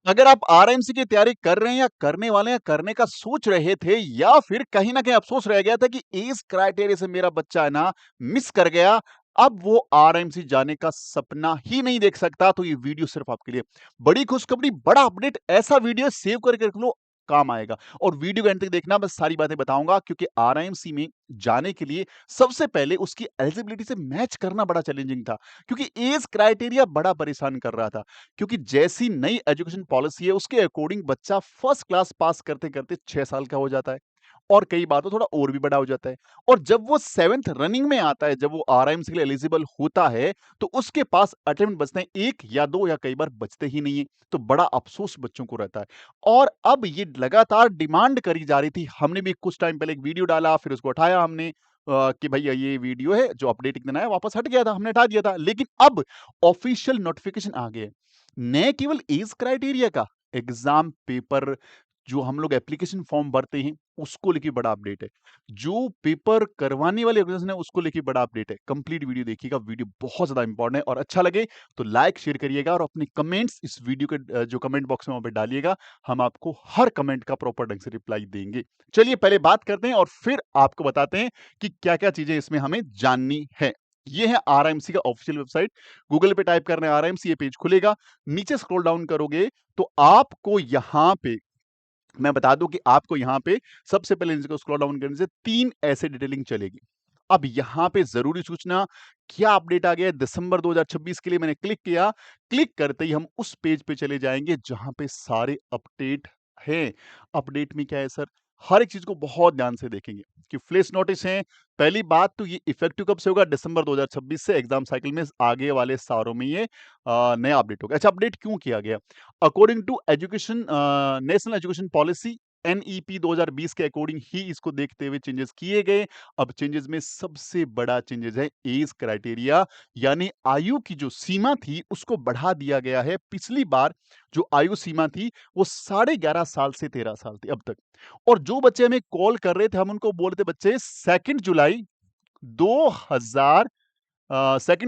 अगर आप आरएमसी की तैयारी कर रहे हैं या करने वाले हैं, करने का सोच रहे थे या फिर कहीं न कहीं अफ़सोस रह गया था कि इस क्राइटेरिया से मेरा बच्चा है ना मिस कर गया, अब वो आरएमसी जाने का सपना ही नहीं देख सकता, तो ये वीडियो सिर्फ़ आपके लिए। बड़ी खुशखबरी, बड़ा अपडेट, ऐसा वीडियो सेव करके रख लो, काम आएगा। और वीडियो को एंड तक देखना, मैं सारी बातें बताऊँगा क्योंकि आरआईएमसी में जाने के लिए सबसे पहले उसकी एलिजिबिलिटी से मैच करना बड़ा चैलेंजिंग था, क्योंकि ऐज क्राइटेरिया बड़ा परेशान कर रहा था। क्योंकि जैसी नई एजुकेशन पॉलिसी है उसके अकॉर्डिंग बच्चा फर्स्ट क्लास पास करते-करते 6 साल का हो जाता है और कई बार तो थोड़ा और भी बड़ा हो जाता है। और जब वो 7th रनिंग में आता है, जब वो आरआईएमसी के लिए एलिजिबल होता है, तो उसके पास अटेम्प्ट बचते हैं 1 या 2 या कई बार बचते ही नहीं है। तो बड़ा अफ़सोस बच्चों को रहता है। और अब ये लगातार डिमांड करी जा रही थी। हमने भी कुछ टाइम पहले एक वीडियो डाला, फिर उसको हटाया हमने कि भैया ये वीडियो है जो अपडेट एक दिन आया वापस हट गया था, हमने हटा दिया था। लेकिन अब ऑफिशियल नोटिफिकेशन आ गए। न केवल एज क्राइटेरिया का, एग्जाम पेपर जो हम लोग एप्लीकेशन फॉर्म भरते हैं उसको लेके बड़ा अपडेट है। जो पेपर करवाने वाले ऑर्गेनाइजेशन है उसको लेके बड़ा अपडेट है। कंप्लीट वीडियो देखिएगा, वीडियो बहुत ज्यादा इंपॉर्टेंट है और अच्छा लगे तो लाइक शेयर करिएगा और अपने कमेंट्स इस वीडियो के जो कमेंट बॉक्स में वहां पे डालिएगा। हम आपको हर कमेंट का प्रॉपर ढंग से रिप्लाई देंगे। चलिए पहले बात करते हैं और फिर आपको बताते हैं कि क्या क्या चीजें इसमें हमें जाननी है। ये है आरआईएमसी का ऑफिशियल वेबसाइट। गूगल पे टाइप करना है आरआईएमसी, ये पेज खुलेगा। नीचे स्क्रॉल डाउन करोगे तो आपको यहाँ पे, मैं बता दूं कि आपको यहाँ पे सबसे पहले नीचे को स्क्रॉल डाउन करने से 3 ऐसे डिटेलिंग चलेगी। अब यहाँ पे जरूरी सूचना, क्या अपडेट आ गया है दिसंबर 2026 के लिए, मैंने क्लिक किया। क्लिक करते ही हम उस पेज पे चले जाएंगे जहां पे सारे अपडेट हैं। अपडेट में क्या है सर, हर एक चीज को बहुत ध्यान से देखेंगे कि फ्लैश नोटिस है। पहली बात तो ये इफेक्टिव कब से होगा, दिसंबर 2026 से। एग्जाम साइकिल में आगे वाले सालों में ये नया अपडेट होगा। अच्छा, अपडेट क्यों किया गया? According to education, national education policy NEP 2020 के अकॉर्डिंग ही इसको देखते हुए चेंजेस किए गए। अब चेंजेस में सबसे बड़ा चेंजेस है एज क्राइटेरिया, यानी आयु की जो सीमा थी उसको बढ़ा दिया गया है। पिछली बार जो आयु सीमा थी वो 11.5 साल से 13 साल थी अब तक। और जो बच्चे हमें कॉल कर रहे थे हम उनको बोल रहे थे बच्चे 2000 2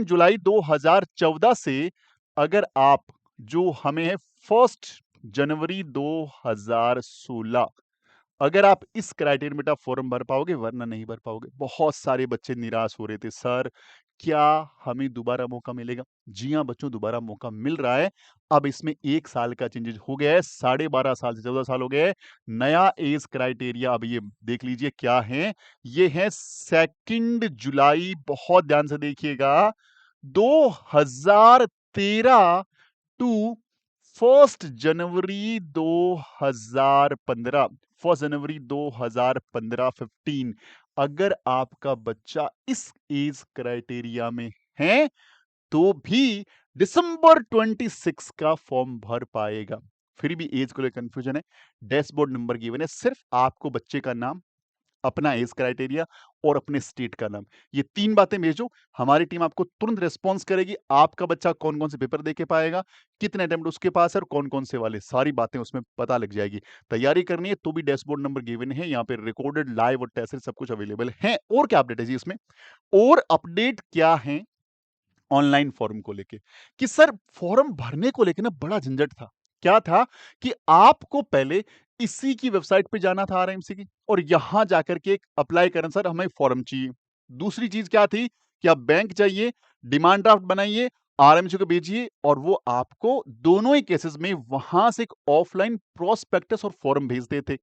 जुलाई 2014 से, अगर आप जो हमें है 1 जनवरी 2016, अगर आप इस क्राइटेरिया में फॉर्म भर पाओगे, वरना नहीं भर पाओगे। बहुत सारे बच्चे निराश हो रहे थे, सर क्या हमें दोबारा मौका मिलेगा? जी हाँ बच्चों, दोबारा मौका मिल रहा है। अब इसमें 1 साल का चेंजेस हो गया है, 12.5 साल से 14 साल हो गए हैं। नया एज क्राइटेरिया अब ये देख लीजिए क्या है। ये है 2 जुलाई, बहुत ध्यान से देखिएगा, 2013 टू 1 जनवरी 2015, 1 जनवरी 2015, 15। अगर आपका बच्चा इस एज क्राइटेरिया में है तो भी दिसंबर 26 का फॉर्म भर पाएगा। फिर भी एज को लेकर कंफ्यूजन है। डैशबोर्ड नंबर गिवन है, सिर्फ आपको बच्चे का नाम, अपना एज क्राइटेरिया और अपने स्टेट का नाम, ये 3 बातें भेजो। हमारी टीम आपको तुरंत रिस्पॉन्स करेगी। आपका बच्चा कौन कौन से पेपर दे के पाएगा, कितने अटेम्प्ट उसके पास है और कौन कौन से वाले, सारी बातें उसमें पता लग जाएगी। तैयारी करनी है तो भी डैशबोर्ड नंबर गिवन है, यहाँ पे रिकॉर्डेड लाइव और टेस्ट सब कुछ अवेलेबल है। और क्या अपडेट है जी इसमें, और अपडेट क्या है ऑनलाइन फॉर्म को लेके, कि सर फॉर्म भरने को लेके ना बड़ा झंझट था। क्या था कि आपको पहले इसी की वेबसाइट पे जाना था आरएमसी की, और यहां जाकर के एक अप्लाई करना, सर हमें फॉर्म चाहिए। दूसरी चीज क्या थी कि आप बैंक जाइए, डिमांड ड्राफ्ट बनाइए, आरएमसी को भेजिए, और वो आपको दोनों ही केसेस में वहां से एक ऑफलाइन प्रोस्पेक्टस और फॉर्म भेजते थे।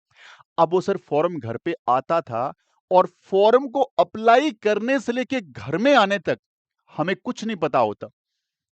अब वो सर फॉर्म घर पे आता था, और फॉर्म को अप्लाई करने से लेके घर में आने तक हमें कुछ नहीं पता होता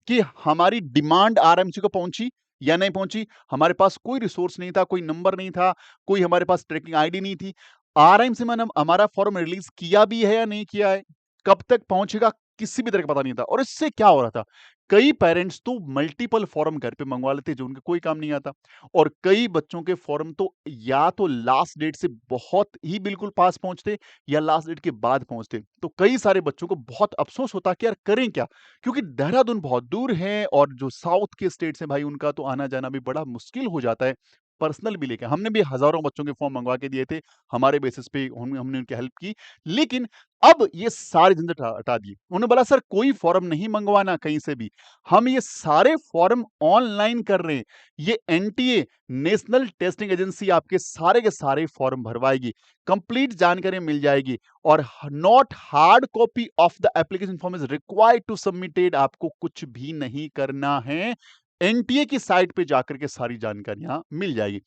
कि हमारी डिमांड आरएमसी को पहुंची या नहीं पहुंची। हमारे पास कोई रिसोर्स नहीं था, कोई नंबर नहीं था, कोई हमारे पास ट्रैकिंग आईडी नहीं थी। आरएमसी में हमारा फॉर्म रिलीज किया भी है या नहीं किया है, कब तक पहुंचेगा, किसी भी तरह का पता नहीं था। और इससे क्या हो रहा था, कई पेरेंट्स तो मल्टीपल फॉर्म घर पे मंगवा लेते जो उनके कोई काम नहीं आता, और कई बच्चों के फॉर्म तो या तो लास्ट डेट से बहुत ही बिल्कुल पास पहुंचते या लास्ट डेट के बाद पहुंचते। तो कई सारे बच्चों को बहुत अफसोस होता कि यार करें क्या, क्योंकि देहरादून बहुत दूर है और जो साउथ के स्टेट्स हैं भाई उनका तो आना जाना भी बड़ा मुश्किल हो जाता है। पर्सनल भी लेके, हमने भी हज़ारों बच्चों के फॉर्म मँगवा के दिए थे, हमारे बेसिस पे हमने उनकी हेल्प की। लेकिन अब ये सारे झंझट हटा दिए। उन्होंने बोला सर कोई फॉर्म नहीं मँगवाना कहीं से भी, हम ये सारे फॉर्म ऑनलाइन कर रहे हैं। ये एनटीए नेशनल टेस्टिंग एजेंसी आपके सारे के सारे फॉर्म भरवाएगी, कंप्लीट जानकारी मिल जाएगी और not hard copy of the application form is required to submitted. आपको कुछ भी नहीं करना है, एनटीए की साइट पे जाकर के सारी जानकारियां मिल जाएगी।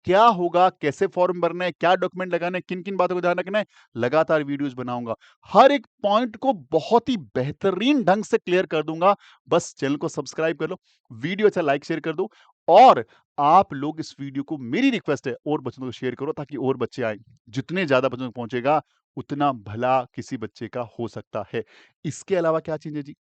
क्या होगा, कैसे फॉर्म भरना है, क्या डॉक्यूमेंट लगाना है, किन-किन बातों को ध्यान रखना है, लगातार वीडियोज़ बनाऊँगा। हर एक पॉइंट को बहुत ही बेहतरीन ढंग से क्लियर कर दूँगा। बस चैनल को सब्सक्राइब कर लो, वीडियो अच्छा लाइक शेयर कर दो और आप लोग इस वीडियो को, मेरी रिक्वेस्ट है, और बच्चों को शेयर करो ताकि और बच्चे आएँ। जितने ज़्यादा बच्चों तक पहुँचेगा, उतना भला किसी बच्चे का हो सकता है। इसके अलावा क्या चीज़ है जी?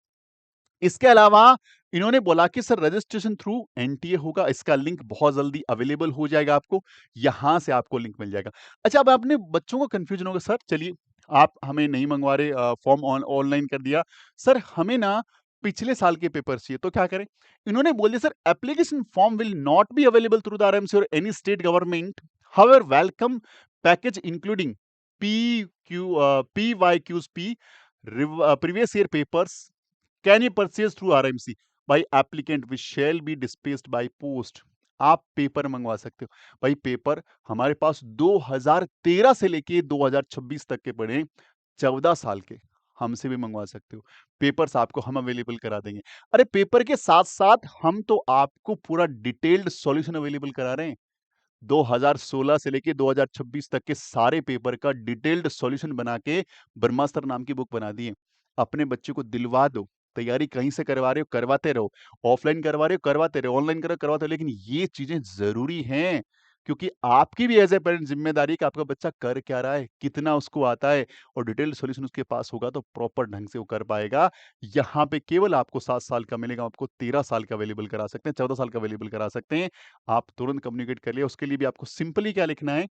इसके अलावा इन्होंने बोला कि सर रजिस्ट्रेशन थ्रू एनटीए होगा, इसका लिंक बहुत जल्दी अवेलेबल हो जाएगा आपको, यहां से आपको लिंक मिल जाएगा। अच्छा, अब अपने बच्चों को कंफ्यूजन होगा, सर चलिए आप हमें नहीं मंगवा रहे, फॉर्म ऑनलाइन कर दिया, सर हमें ना पिछले साल के पेपर चाहिए तो क्या करें? इन्होंने बोल दिया sir application form will not be available through the RMC और any state government, however welcome package including PYQs, previous year papers can you purchase through RMC by applicant which shall be dispensed by post. आप paper मंगवा सकते हो भाई। Paper हमारे पास 2013 से लेके 2026 तक के पड़े, 14 साल के, हमसे भी मंगवा सकते हो। पेपर्स आपको हम अवेलेबल करा देंगे। अरे पेपर के साथ साथ हम तो आपको पूरा डिटेल्ड सॉल्यूशन अवेलेबल करा रहे हैं। 2016 से लेके 2026 तक के सारे पेपर का डिटेल्ड सॉल्यूशन बना के ब्रह्मास्त्र नाम की बुक बना दी है। अपने बच्चे को दिलवा दो, तैयारी कहीं से करवा रहे हो करवाते रहो, ऑफलाइन करवा रहे हो करवाते रहो, ऑनलाइन कर रहे हो करवाते रहो, लेकिन ये चीजें जरूरी हैं क्योंकि आपकी भी एज ए पेरेंट जिम्मेदारी है कि आपका बच्चा कर क्या रहा है, कितना उसको आता है, और डिटेल्ड सॉल्यूशन उसके पास होगा तो प्रॉपर ढंग से वो कर पाएगा। यहाँ पे केवल आपको 7 साल का मिलेगा, आपको 13 साल का अवेलेबल करा सकते हैं, 14 साल का अवेलेबल करा सकते हैं। आप तुरंत कम्युनिकेट कर लिया। उसके लिए भी आपको सिंपली क्या लिखना है,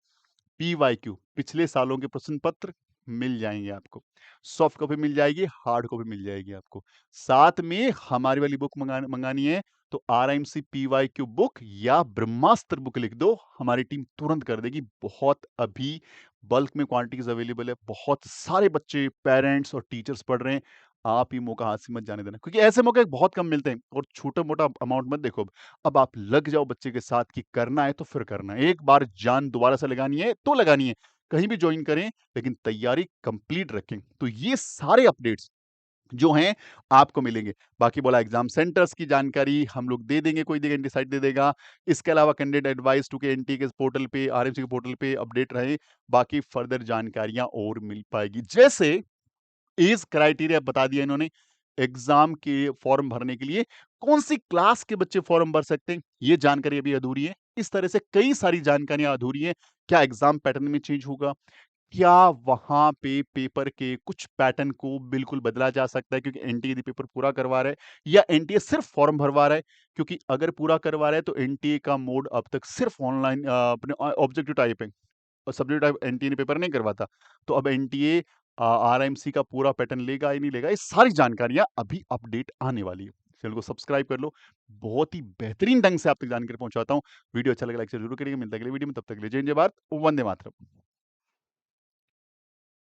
पीवाईक्यू, पिछले सालों के प्रश्न पत्र मिल जाएंगे आपको, सॉफ्ट कॉपी मिल जाएगी, हार्ड कॉपी मिल जाएगी आपको। साथ में हमारी वाली बुक मंगानी है तो आरएमसी पीवाईक्यू बुक या ब्रह्मास्त्र बुक लिख दो, हमारी टीम तुरंत कर देगी। बहुत अभी बल्क में क्वांटिटीज अवेलेबल है, बहुत सारे बच्चे, पेरेंट्स और टीचर्स पढ़ रहे हैं। आप ही मौका हाथ से मत जाने देना क्योंकि ऐसे मौके बहुत कम मिलते हैं, और छोटा मोटा अमाउंट मत देखो। अब आप लग जाओ बच्चे के साथ कि करना है तो फिर करना है। एक बार जान दोबारा से लगानी है तो लगानी है। कहीं भी जॉइन करें लेकिन तैयारी कंप्लीट रखें। तो ये सारे अपडेट्स जो हैं आपको मिलेंगे। बाकी बोला एग्जाम सेंटर्स की जानकारी हम लोग दे देंगे, कोई देगा इंडिसाइड दे देगा। इसके अलावा कैंडिडेट एडवाइस टू के एनटी के पोर्टल पे, आरएमसी के पोर्टल पे अपडेट रहे। बाकी फर्दर जानकारियां और मिल पाएगी, जैसे एज क्राइटेरिया बता दिया इन्होंने। एग्जाम के फॉर्म भरने के लिए कौन सी क्लास के बच्चे फॉर्म भर सकते हैं, ये जानकारी अभी अधूरी है। इस तरह से कई सारी जानकारियां अधूरी हैं। क्या एग्जाम पैटर्न में चेंज होगा, क्या वहां पे पेपर के कुछ पैटर्न को बिल्कुल बदला जा सकता है क्योंकि एनटीए यदि पेपर पूरा करवा रहा है, या एनटीए सिर्फ फॉर्म भरवा रहा है। क्योंकि अगर पूरा करवा रहा है तो एनटीए का मोड अब तक सिर्फ ऑनलाइन अपने ऑब्जेक्टिव टाइप है, और सब्जेक्ट टाइप एनटीए ने पेपर नहीं करवाता। तो अब एनटीए आरएमसी का पूरा पैटर्न लेगा ही नहीं लेगा, ये सारी जानकारियां अभी अपडेट आने वाली है। चैनल को सब्सक्राइब कर लो, बहुत ही बेहतरीन ढंग से आप तक जानकारी पहुंचाता हूं। वीडियो अच्छा लगा लाइक जरूर करिएगा। मिलता है अगले वीडियो में, तब तक के लिए जय हिंद, जय भारत, वंदे मातरम।